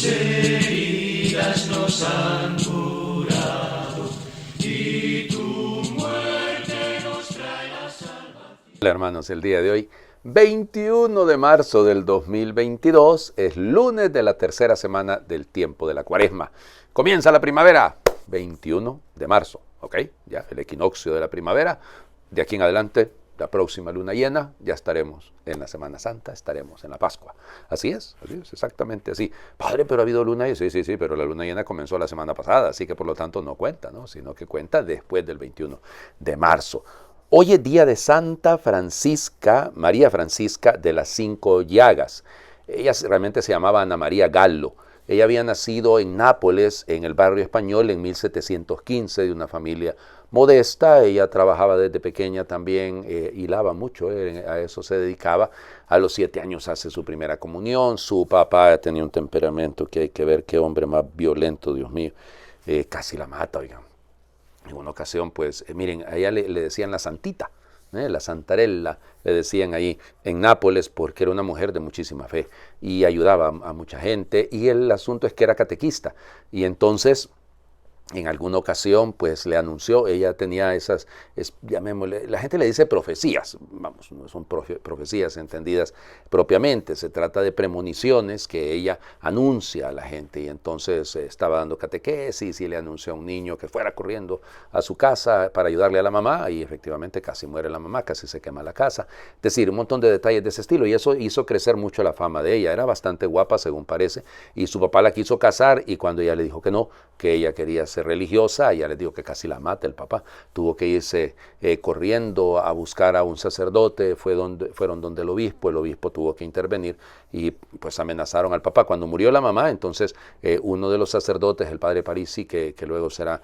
heridas nos han curado y tu muerte nos trae la salvación. Hola hermanos, el día de hoy, 21 de marzo del 2022, es lunes de la tercera semana del tiempo de la Cuaresma. Comienza la primavera, 21 de marzo, ¿ok? Ya el equinoccio de la primavera. De aquí en adelante, la próxima luna llena, ya estaremos en la Semana Santa, estaremos en la Pascua. Así es, exactamente así. Padre, pero ha habido luna llena. Sí, pero la luna llena comenzó la semana pasada, así que por lo tanto no cuenta, ¿no? Sino que cuenta después del 21 de marzo. Hoy es día de Santa Francisca, María Francisca de las Cinco Llagas. Ella realmente se llamaba Ana María Gallo. Ella había nacido en Nápoles, en el barrio español, en 1715, de una familia modesta. Ella trabajaba desde pequeña también, hilaba mucho, a eso se dedicaba. A los 7 años hace su primera comunión. Su papá tenía un temperamento que hay que ver, qué hombre más violento, Dios mío. Casi la mata, oigan. En una ocasión, pues, miren, a ella le decían la santita, la santarella, le decían ahí en Nápoles, porque era una mujer de muchísima fe y ayudaba a mucha gente. Y el asunto es que era catequista. Y entonces, en alguna ocasión, pues le anunció, ella tenía esas, llamémosle, la gente le dice profecías, vamos, no son profecías entendidas propiamente, se trata de premoniciones que ella anuncia a la gente. Y entonces estaba dando catequesis y le anunció a un niño que fuera corriendo a su casa para ayudarle a la mamá, y efectivamente casi muere la mamá, casi se quema la casa. Es decir, un montón de detalles de ese estilo, y eso hizo crecer mucho la fama de ella. Era bastante guapa, según parece, y su papá la quiso casar, y cuando ella le dijo que no, que ella quería ser religiosa, ella les dijo que casi la mata el papá. Tuvo que irse corriendo a buscar a un sacerdote, fueron donde el obispo tuvo que intervenir y pues amenazaron al papá. Cuando murió la mamá, entonces uno de los sacerdotes, el padre Parisi, que luego será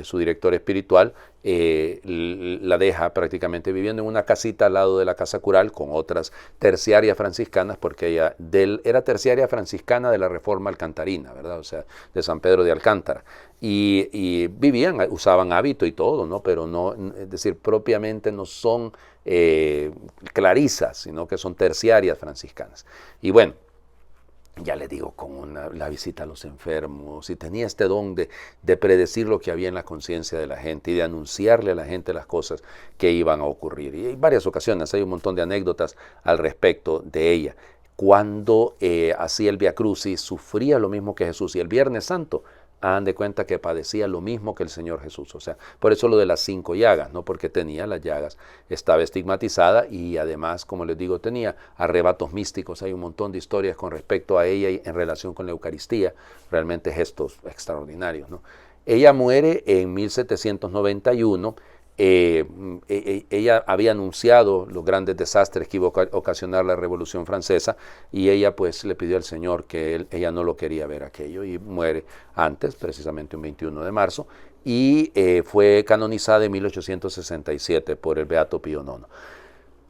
su director espiritual, la deja prácticamente viviendo en una casita al lado de la casa cural con otras terciarias franciscanas, porque ella era terciaria franciscana de la Reforma Alcantarina, ¿verdad? O sea, de San Pedro de Alcántara. Y vivían, usaban hábito y todo, ¿no? Pero no, es decir, propiamente no son clarisas, sino que son terciarias franciscanas. Y bueno, ya le digo, con la visita a los enfermos, y tenía este don de predecir lo que había en la conciencia de la gente y de anunciarle a la gente las cosas que iban a ocurrir. Y hay varias ocasiones, hay un montón de anécdotas al respecto de ella. Cuando hacía el Via Crucis, sufría lo mismo que Jesús, y el Viernes Santo, hagan de cuenta que padecía lo mismo que el Señor Jesús. O sea, por eso lo de las 5 llagas, no porque tenía las llagas, estaba estigmatizada, y además, como les digo, tenía arrebatos místicos. Hay un montón de historias con respecto a ella y en relación con la Eucaristía, realmente gestos extraordinarios, ¿no? Ella muere en 1791. Ella había anunciado los grandes desastres que iba a ocasionar la Revolución Francesa, y ella pues le pidió al Señor que ella no lo quería ver aquello, y muere antes, precisamente un 21 de marzo, y fue canonizada en 1867 por el Beato Pío IX.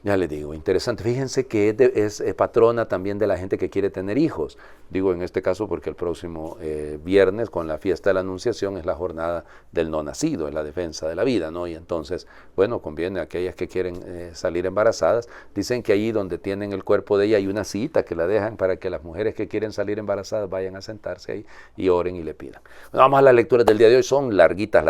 Ya le digo, interesante. Fíjense que es patrona también de la gente que quiere tener hijos. Digo en este caso porque el próximo viernes, con la fiesta de la Anunciación, es la jornada del no nacido, es la defensa de la vida, ¿no? Y entonces, bueno, conviene a aquellas que quieren salir embarazadas. Dicen que allí donde tienen el cuerpo de ella hay una cita que la dejan para que las mujeres que quieren salir embarazadas vayan a sentarse ahí y oren y le pidan. Bueno, vamos a las lecturas del día de hoy. Son larguitas,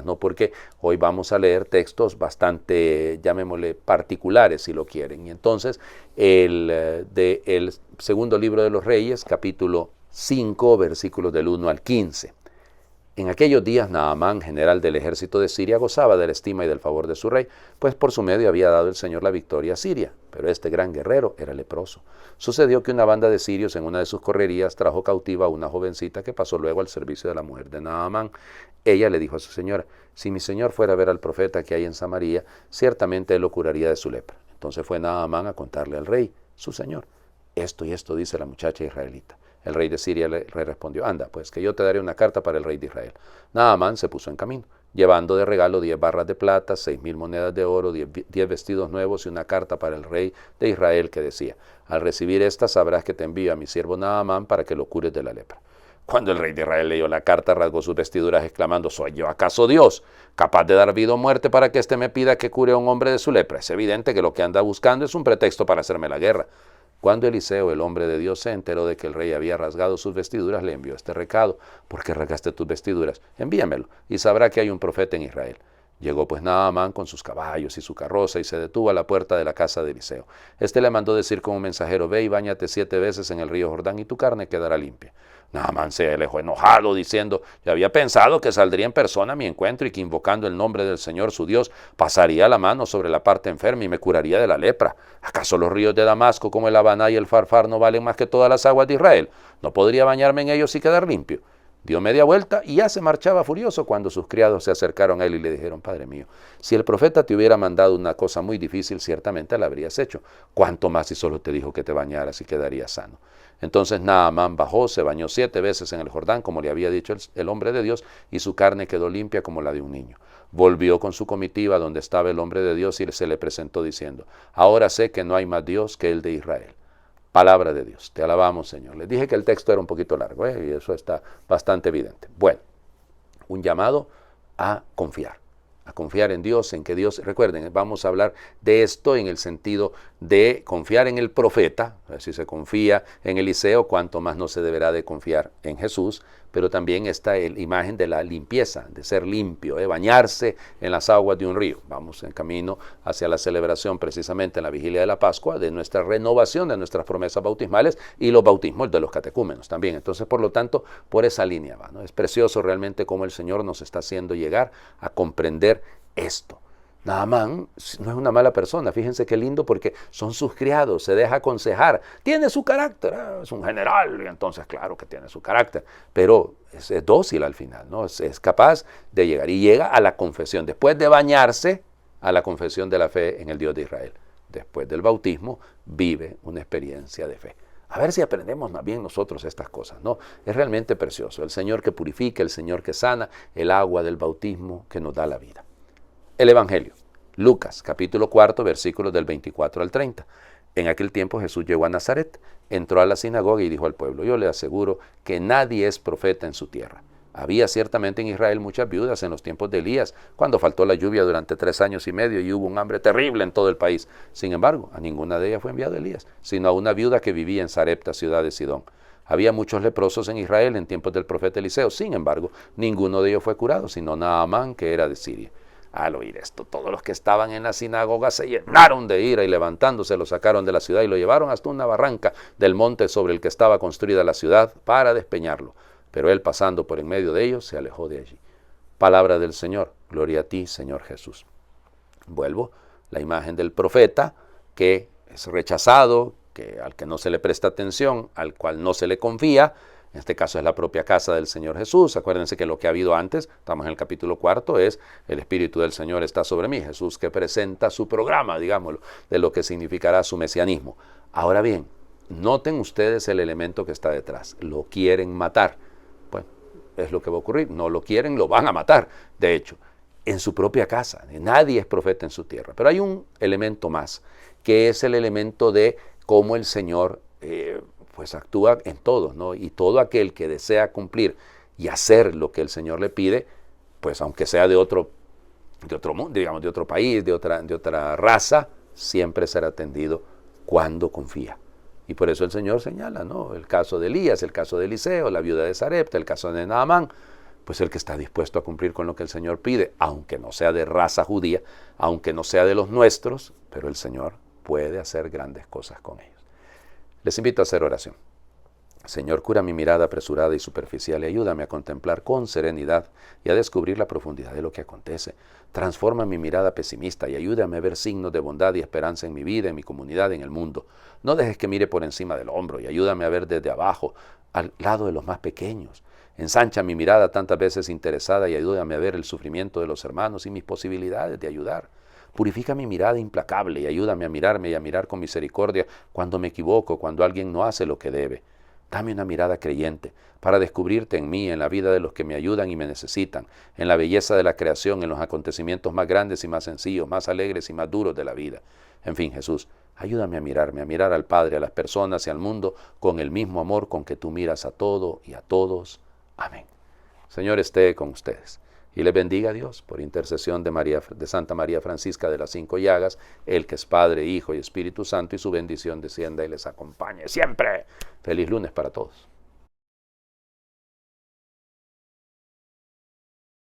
¿no? Porque hoy vamos a leer textos bastante, llamémosle, particulares, si lo quieren. Y entonces, el segundo libro de los Reyes, capítulo 5, versículos del 1 al 15. En aquellos días, Naamán, general del ejército de Siria, gozaba de la estima y del favor de su rey, pues por su medio había dado el Señor la victoria a Siria. Pero este gran guerrero era leproso. Sucedió que una banda de sirios en una de sus correrías trajo cautiva a una jovencita que pasó luego al servicio de la mujer de Naamán. Ella le dijo a su señora: si mi señor fuera a ver al profeta que hay en Samaria, ciertamente él lo curaría de su lepra. Entonces fue Naamán a contarle al rey, su señor: esto y esto dice la muchacha israelita. El rey de Siria le respondió: anda, pues que yo te daré una carta para el rey de Israel. Naamán se puso en camino, llevando de regalo 10 barras de plata, 6,000 monedas de oro, 10 vestidos nuevos y una carta para el rey de Israel que decía: al recibir esta sabrás que te envío a mi siervo Naamán para que lo cures de la lepra. Cuando el rey de Israel leyó la carta, rasgó sus vestiduras exclamando: ¿soy yo acaso Dios, capaz de dar vida o muerte para que éste me pida que cure a un hombre de su lepra? Es evidente que lo que anda buscando es un pretexto para hacerme la guerra. Cuando Eliseo, el hombre de Dios, se enteró de que el rey había rasgado sus vestiduras, le envió este recado: ¿por qué rasgaste tus vestiduras? Envíamelo, y sabrá que hay un profeta en Israel. Llegó pues Naamán con sus caballos y su carroza y se detuvo a la puerta de la casa de Eliseo. Este le mandó decir como mensajero: ve y báñate 7 veces en el río Jordán y tu carne quedará limpia. Naamán se alejó enojado, diciendo: yo había pensado que saldría en persona a mi encuentro y que invocando el nombre del Señor su Dios pasaría la mano sobre la parte enferma y me curaría de la lepra. ¿Acaso los ríos de Damasco como el Habaná y el Farfar no valen más que todas las aguas de Israel? ¿No podría bañarme en ellos y quedar limpio? Dio media vuelta y ya se marchaba furioso cuando sus criados se acercaron a él y le dijeron: Padre mío, si el profeta te hubiera mandado una cosa muy difícil, ciertamente la habrías hecho. ¿Cuánto más si solo te dijo que te bañaras y quedarías sano? Entonces Naamán bajó, se bañó 7 veces en el Jordán, como le había dicho el hombre de Dios, y su carne quedó limpia como la de un niño. Volvió con su comitiva donde estaba el hombre de Dios y se le presentó diciendo: ahora sé que no hay más Dios que el de Israel. Palabra de Dios. Te alabamos, Señor. Les dije que el texto era un poquito largo, y eso está bastante evidente. Bueno, un llamado a confiar en Dios, en que Dios, recuerden, vamos a hablar de esto en el sentido de confiar en el profeta. Si se confía en Eliseo, cuánto más no se deberá de confiar en Jesús, pero también está la imagen de la limpieza, de ser limpio, bañarse en las aguas de un río. Vamos en camino hacia la celebración precisamente en la vigilia de la Pascua, de nuestra renovación de nuestras promesas bautismales y los bautismos de los catecúmenos también. Entonces, por lo tanto, por esa línea va, ¿no? Es precioso realmente cómo el Señor nos está haciendo llegar a comprender esto. Naamán no es una mala persona, fíjense qué lindo, porque son sus criados, se deja aconsejar, tiene su carácter, es un general, y entonces claro que tiene su carácter, pero es dócil al final, ¿no? Es capaz de llegar, y llega a la confesión, después de bañarse, a la confesión de la fe en el Dios de Israel. Después del bautismo, vive una experiencia de fe. A ver si aprendemos más bien nosotros estas cosas, ¿no? Es realmente precioso, el Señor que purifica, el Señor que sana, el agua del bautismo que nos da la vida. El Evangelio, Lucas, capítulo 4, versículos del 24 al 30. En aquel tiempo Jesús llegó a Nazaret, entró a la sinagoga y dijo al pueblo: yo le aseguro que nadie es profeta en su tierra. Había ciertamente en Israel muchas viudas en los tiempos de Elías, cuando faltó la lluvia durante 3 años y medio y hubo un hambre terrible en todo el país. Sin embargo, a ninguna de ellas fue enviado Elías, sino a una viuda que vivía en Sarepta, ciudad de Sidón. Había muchos leprosos en Israel en tiempos del profeta Eliseo. Sin embargo, ninguno de ellos fue curado, sino Naamán, que era de Siria. Al oír esto, todos los que estaban en la sinagoga se llenaron de ira y levantándose lo sacaron de la ciudad y lo llevaron hasta una barranca del monte sobre el que estaba construida la ciudad para despeñarlo. Pero él, pasando por en medio de ellos, se alejó de allí. Palabra del Señor. Gloria a ti, Señor Jesús. Vuelvo, la imagen del profeta que es rechazado, al que no se le presta atención, al cual no se le confía. En este caso es la propia casa del Señor Jesús. Acuérdense que lo que ha habido antes, estamos en el capítulo 4, es el Espíritu del Señor está sobre mí. Jesús que presenta su programa, digámoslo, de lo que significará su mesianismo. Ahora bien, noten ustedes el elemento que está detrás. Lo quieren matar. Bueno, es lo que va a ocurrir. No lo quieren, lo van a matar. De hecho, en su propia casa. Nadie es profeta en su tierra. Pero hay un elemento más, que es el elemento de cómo el Señor pues actúa en todos, ¿no? Y todo aquel que desea cumplir y hacer lo que el Señor le pide, pues aunque sea de otro mundo, digamos, de otro país, de otra raza, siempre será atendido cuando confía. Y por eso el Señor señala, ¿no? El caso de Elías, el caso de Eliseo, la viuda de Sarepta, el caso de Naamán, pues el que está dispuesto a cumplir con lo que el Señor pide, aunque no sea de raza judía, aunque no sea de los nuestros, pero el Señor puede hacer grandes cosas con ellos. Les invito a hacer oración. Señor, cura mi mirada apresurada y superficial y ayúdame a contemplar con serenidad y a descubrir la profundidad de lo que acontece. Transforma mi mirada pesimista y ayúdame a ver signos de bondad y esperanza en mi vida, en mi comunidad, en el mundo. No dejes que mire por encima del hombro y ayúdame a ver desde abajo, al lado de los más pequeños. Ensancha mi mirada tantas veces interesada y ayúdame a ver el sufrimiento de los hermanos y mis posibilidades de ayudar. Purifica mi mirada implacable y ayúdame a mirarme y a mirar con misericordia cuando me equivoco, cuando alguien no hace lo que debe. Dame una mirada creyente para descubrirte en mí, en la vida de los que me ayudan y me necesitan, en la belleza de la creación, en los acontecimientos más grandes y más sencillos, más alegres y más duros de la vida. En fin, Jesús, ayúdame a mirar al Padre, a las personas y al mundo con el mismo amor con que tú miras a todo y a todos. Amén. Señor, esté con ustedes. Y les bendiga a Dios por intercesión de Santa María Francisca de las 5 Llagas, el que es Padre, Hijo y Espíritu Santo, y su bendición descienda y les acompañe siempre. Feliz lunes para todos.